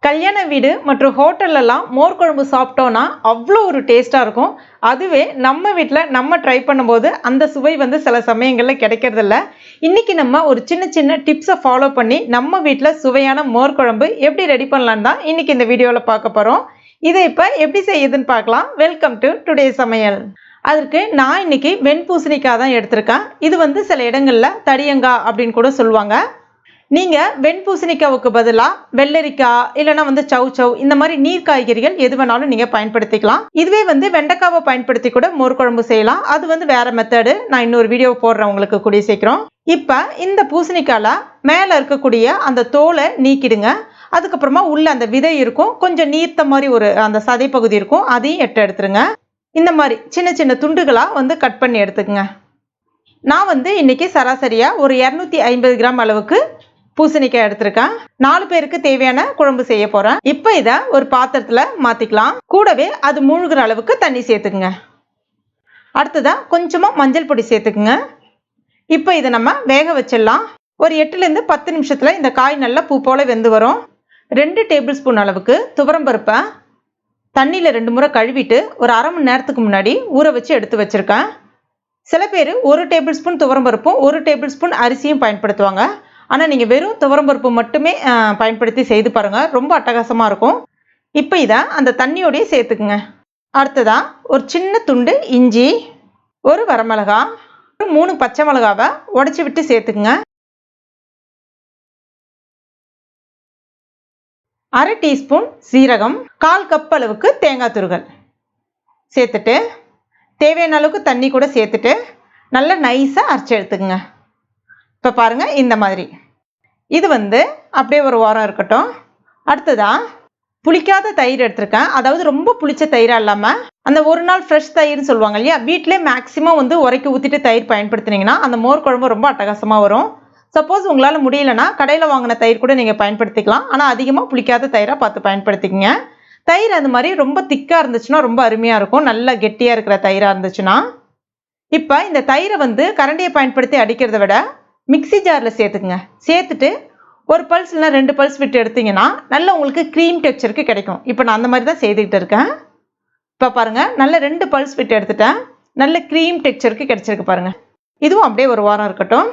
கல்யாண வீடு மற்றும் ஹோட்டல்லலாம் மோர் குழம்பு சாப்பிட்டோன்னா அவ்வளோ ஒரு டேஸ்ட்டாக இருக்கும். அதுவே நம்ம வீட்டில் நம்ம ட்ரை பண்ணும்போது அந்த சுவை வந்து சில சமயங்களில் கிடைக்கிறதில்ல. இன்றைக்கி நம்ம ஒரு சின்ன சின்ன டிப்ஸை ஃபாலோ பண்ணி நம்ம வீட்டில் சுவையான மோர் குழம்பு எப்படி ரெடி பண்ணலான்னு தான் இன்றைக்கி இந்த வீடியோவில் பார்க்க போகிறோம். இதை இப்போ எப்படி செய்யுதுன்னு பார்க்கலாம். வெல்கம் டு டுடே சமையல். அதற்கு நான் இன்றைக்கி வெண்பூசணிக்காய் தான் எடுத்திருக்கேன். இது வந்து சில இடங்களில் தடியங்காய் அப்படின்னு கூட சொல்லுவாங்க. நீங்கள் வெண்பூசணிக்காவுக்கு பதிலாக வெள்ளரிக்காய் இல்லைனா வந்து சவ் இந்த மாதிரி நீர் காய்கறிகள் எது வேணாலும் நீங்கள் பயன்படுத்திக்கலாம். இதுவே வந்து வெண்டைக்காவை பயன்படுத்தி கூட மோர் குழம்பு செய்யலாம். அது வந்து வேற மெத்தடு. நான் இன்னொரு வீடியோ போடுறேன் உங்களுக்கு கூடிய சீக்கிரம். இப்போ இந்த பூசணிக்காயில் மேலே இருக்கக்கூடிய அந்த தோலை நீக்கிடுங்க. அதுக்கப்புறமா உள்ள அந்த விதை இருக்கும், கொஞ்சம் நீர்த்த மாதிரி ஒரு அந்த சதை பகுதி இருக்கும், அதையும் எடுத்துருங்க. இந்த மாதிரி சின்ன சின்ன துண்டுகளாக வந்து கட் பண்ணி எடுத்துக்கங்க. நான் வந்து இன்னைக்கு சராசரியாக ஒரு 250 கிராம் அளவுக்கு பூசணிக்காய் எடுத்திருக்கேன். 4 பேருக்கு தேவையான குழம்பு செய்ய போறேன். இப்போ இதை ஒரு பாத்திரத்துல மாத்திக்கலாம். கூடவே அது மூழ்கிற அளவுக்கு தண்ணி சேர்த்துக்குங்க. அடுத்ததா கொஞ்சமா மஞ்சள் பொடி சேர்த்துக்குங்க. இப்போ இதை நம்ம வேக வச்சிடலாம். ஒரு 8லேருந்து 10 நிமிஷத்துல இந்த காய் நல்லா பூ போல வெந்து வரும். 2 டேபிள் ஸ்பூன் அளவுக்கு துவரம்பருப்பை தண்ணியில் 2 முறை கழுவிட்டு ஒரு அரை மணி நேரத்துக்கு முன்னாடி ஊற வச்சு எடுத்து வச்சிருக்கேன். சில பேர் 1 டேபிள் ஸ்பூன் துவரம்பருப்பும் 1 டேபிள் ஸ்பூன் அரிசியும் பயன்படுத்துவாங்க. ஆனால் நீங்கள் வெறும் துவரம்பருப்பு மட்டுமே பயன்படுத்தி செய்து பாருங்கள், ரொம்ப அட்டகாசமாக இருக்கும். இப்போ இதை அந்த தண்ணியோடையே சேர்த்துக்குங்க. அடுத்ததாக ஒரு சின்ன துண்டு இஞ்சி, ஒரு வரமிளகா, ஒரு 3 பச்சை மிளகாவை உடச்சி விட்டு சேர்த்துக்குங்க. அரை டீஸ்பூன் சீரகம், 1/4 கப் அளவுக்கு தேங்காய் துருவல் சேர்த்துட்டு தேவையான அளவுக்கு தண்ணி கூட சேர்த்துட்டு நல்லா நைஸாக அரைச்சி எடுத்துக்குங்க. இப்போ பாருங்கள், இந்த மாதிரி. இது வந்து அப்படியே ஒரு வாரம் இருக்கட்டும். அடுத்ததான் புளிக்காத தயிர் எடுத்திருக்கேன். அதாவது ரொம்ப புளிச்ச தயிராக இல்லாமல் அந்த ஒரு நாள் ஃப்ரெஷ் தயிர்னு சொல்லுவாங்க இல்லையா, வீட்டிலே மேக்ஸிமம் வந்து உரைக்கு ஊற்றிட்டு தயிர் பயன்படுத்தினீங்கன்னா அந்த மோர் குழம்பு ரொம்ப அட்டகாசமாக வரும். சப்போஸ் உங்களால் முடியலன்னா கடையில் வாங்கின தயிர் கூட நீங்கள் பயன்படுத்திக்கலாம். ஆனால் அதிகமாக புளிக்காத தயிராக பார்த்து பயன்படுத்திக்கங்க. தயிர் அது மாதிரி ரொம்ப திக்காக இருந்துச்சுன்னா ரொம்ப அருமையாக இருக்கும், நல்லா கெட்டியாக இருக்கிற தயிராக இருந்துச்சுன்னா. இப்போ இந்த தயிரை வந்து கரண்டியை பயன்படுத்தி அடிக்கிறத விட மிக்சி ஜாரில் சேர்த்துக்குங்க. சேர்த்துட்டு ஒரு பல்ஸ் இல்லை 2 பல்ஸ் விட்டு எடுத்தீங்கன்னா நல்ல உங்களுக்கு க்ரீம் டெக்ஸ்சருக்கு கிடைக்கும். இப்போ நான் அந்த மாதிரி தான் செய்துக்கிட்டு இருக்கேன். இப்போ பாருங்கள், நல்ல 2 பல்ஸ் விட்டு எடுத்துட்டேன். நல்ல க்ரீம் டெக்ஸ்சருக்கு கிடைச்சிருக்கு பாருங்கள். இதுவும் அப்படியே ஒரு வாரம் இருக்கட்டும்.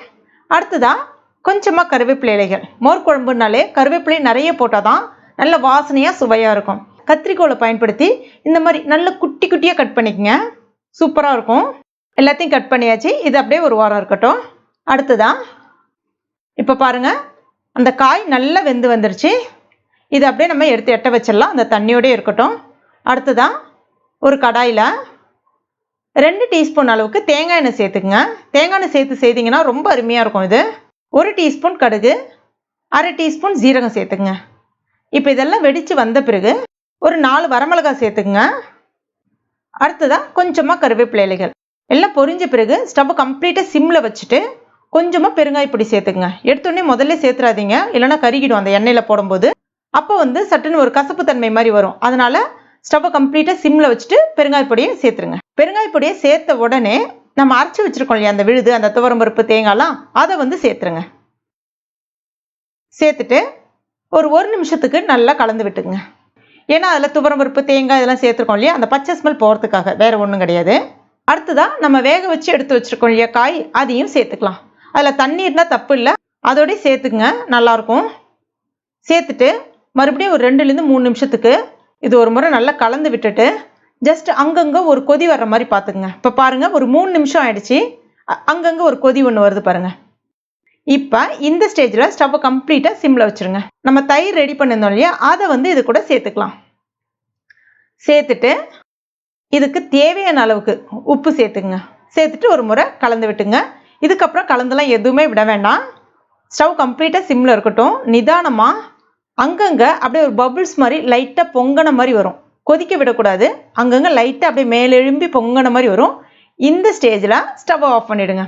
அடுத்ததாக கொஞ்சமாக கருவேப்பிலை இலைகள். மோர் குழம்புனாலே கருவேப்பிலை நிறைய போட்டால் தான் நல்ல வாசனையாக சுவையாக இருக்கும். கத்திரிக்கோலை பயன்படுத்தி இந்த மாதிரி நல்ல குட்டி குட்டியாக கட் பண்ணிக்கங்க, சூப்பராக இருக்கும். எல்லாத்தையும் கட் பண்ணியாச்சு. இது அப்படியே ஒரு வாரம் இருக்கட்டும். அடுத்ததான் இப்போ பாருங்கள், அந்த காய் நல்லா வெந்து வந்துருச்சு. இது அப்படியே நம்ம எடுத்து எட்ட வச்சிடலாம், அந்த தண்ணியோடய இருக்கட்டும். அடுத்ததான் ஒரு கடாயில் 2 டீஸ்பூன் அளவுக்கு தேங்காய் எண்ணெய் சேர்த்துக்குங்க. தேங்காய் எண்ணெய் சேர்த்து செய்திங்கன்னா ரொம்ப அருமையாக இருக்கும். இது 1 டீஸ்பூன் கடுகு, அரை டீஸ்பூன் ஜீரகம் சேர்த்துக்குங்க. இப்போ இதெல்லாம் வெடித்து வந்த பிறகு ஒரு 4 வரமிளகாய் சேர்த்துக்குங்க. அடுத்ததான் கொஞ்சமாக கருவேப்பிலை இலைகள் எல்லாம் பொரிஞ்ச பிறகு ஸ்டவ்வை கம்ப்ளீட்டாக சிம்மில் வச்சுட்டு கொஞ்சமாக பெருங்காய பொடி சேர்த்துக்குங்க. எடுத்தோடனே முதல்ல சேர்த்துறாதீங்க, இல்லைனா கருகிடும் அந்த எண்ணெயில் போடும்போது. அப்போ வந்து சட்டுன்னு ஒரு கசப்பு தன்மை மாதிரி வரும். அதனால் ஸ்டவ்வை கம்ப்ளீட்டாக சிம்மில் வச்சுட்டு பெருங்காய பொடியை சேர்த்துருங்க. பெருங்காய பொடியை சேர்த்த உடனே நம்ம அரைச்சி வச்சுருக்கோம் இல்லையா அந்த விழுது, அந்த துவரம்பருப்பு தேங்காய்லாம், அதை வந்து சேர்த்துருங்க. சேர்த்துட்டு ஒரு 1 நிமிஷத்துக்கு நல்லா கலந்து விட்டுக்குங்க. ஏன்னா அதில் துவரம்பருப்பு தேங்காய் இதெல்லாம் சேர்த்துருக்கோம் இல்லையா, அந்த பச்சை ஸ்மெல் போகிறதுக்காக, வேறு ஒன்றும் கிடையாது. அடுத்ததாக நம்ம வேக வச்சு எடுத்து வச்சுருக்கோம் இல்லையா காய், அதையும் சேர்த்துக்கலாம். அதில் தண்ணி இருந்தால் தப்பு இல்லை, அதோடய சேர்த்துக்குங்க, நல்லாயிருக்கும். சேர்த்துட்டு மறுபடியும் ஒரு 2லேருந்து 3 நிமிஷத்துக்கு இது ஒரு முறை நல்லா கலந்து விட்டுட்டு ஜஸ்ட் அங்கங்கே ஒரு கொதி வர்ற மாதிரி பார்த்துக்குங்க. இப்போ பாருங்கள், ஒரு 3 நிமிஷம் ஆயிடுச்சு. அங்கங்கே ஒரு கொதி ஒன்று வருது பாருங்கள். இப்போ இந்த ஸ்டேஜில் ஸ்டவ்வை கம்ப்ளீட்டாக சிம்மில் வச்சுருங்க. நம்ம தயிர் ரெடி பண்ணியிருந்தோம் இல்லையா, அதை வந்து இது கூட சேர்த்துக்கலாம். சேர்த்துட்டு இதுக்கு தேவையான அளவுக்கு உப்பு சேர்த்துங்க. சேர்த்துட்டு ஒரு முறை கலந்து விட்டுங்க. இதுக்கப்புறம் கலந்துலாம் எதுவுமே விட வேண்டாம். ஸ்டவ் கம்ப்ளீட்டாக சிம்மில் இருக்கட்டும். நிதானமாக அங்கங்கே அப்படியே ஒரு பபுள்ஸ் மாதிரி லைட்டாக பொங்கின மாதிரி வரும். கொதிக்க விடக்கூடாது, அங்கங்கே லைட்டாக அப்படியே மேலெழும்பி பொங்கின மாதிரி வரும். இந்த ஸ்டேஜில் ஸ்டவ்வை ஆஃப் பண்ணிவிடுங்க.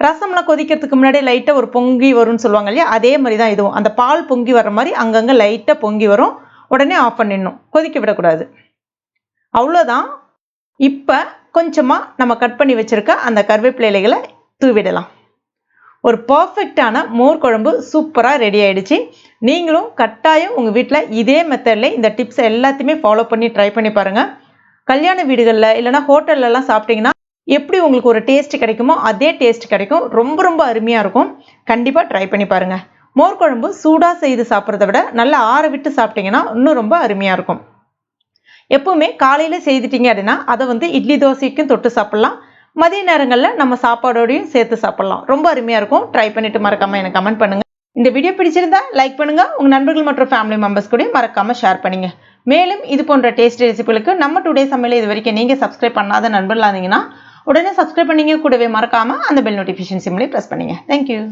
ரசம்லாம் கொதிக்கிறதுக்கு முன்னாடி லைட்டாக ஒரு பொங்கி வரும்னு சொல்லுவாங்க இல்லையா, அதே மாதிரி தான் இதுவும். அந்த பால் பொங்கி வர்ற மாதிரி அங்கங்கே லைட்டாக பொங்கி வரும். உடனே ஆஃப் பண்ணிடணும், கொதிக்க விடக்கூடாது. அவ்வளோதான். இப்போ கொஞ்சமாக நம்ம கட் பண்ணி வச்சுருக்க அந்த கருவேப்பிலை இலைகளை தூவிடலாம். ஒரு பர்ஃபெக்டான மோர் குழம்பு சூப்பராக ரெடி ஆயிடுச்சு. நீங்களும் கட்டாயம் உங்கள் வீட்டில் இதே மெத்தடில் இந்த டிப்ஸ் எல்லாத்தையுமே ஃபாலோ பண்ணி ட்ரை பண்ணி பாருங்கள். கல்யாண வீடுகளில் இல்லைனா ஹோட்டல்லலாம் சாப்பிட்டீங்கன்னா எப்படி உங்களுக்கு ஒரு டேஸ்ட் கிடைக்குமோ அதே டேஸ்ட் கிடைக்கும். ரொம்ப ரொம்ப அருமையாக இருக்கும். கண்டிப்பாக ட்ரை பண்ணி பாருங்கள். மோர் குழம்பு சூடாக செய்து சாப்பிட்றத விட நல்லா ஆற விட்டு சாப்பிட்டீங்கன்னா இன்னும் ரொம்ப அருமையாக இருக்கும். எப்பவுமே காலையில் செய்துட்டீங்க அப்படின்னா அதை இட்லி தோசைக்கும் தொட்டு சாப்பிட்லாம். மதிய நேரங்களில் நம்ம சாப்பாடோடையும் சேர்த்து சாப்பிட்லாம். ரொம்ப அருமையாக இருக்கும். ட்ரை பண்ணிட்டு மறக்காமல் எனக்கு கமெண்ட் பண்ணுங்கள். இந்த வீடியோ பிடிச்சிருந்தா லைக் பண்ணுங்கள். உங்கள் நண்பர்கள் மற்றும் ஃபேமிலி மெம்பர்ஸ் கூட மறக்காமல் ஷேர் பண்ணுங்க. மேலும் இது போன்ற டேஸ்டி ரெசிபிகளுக்கு நம்ம டுடே சமையல் இது வரைக்கும் நீங்கள் சப்ஸ்கிரைப் பண்ணாத நண்பர்களாக இருந்தீங்கன்னா உடனே சப்ஸ்கிரைப் பண்ணிங்க. கூடவே மறக்காமல் அந்த பெல் நோட்டிஃபிகேஷன் சிம்லேயே ப்ரெஸ் பண்ணுங்க. தேங்க்யூ.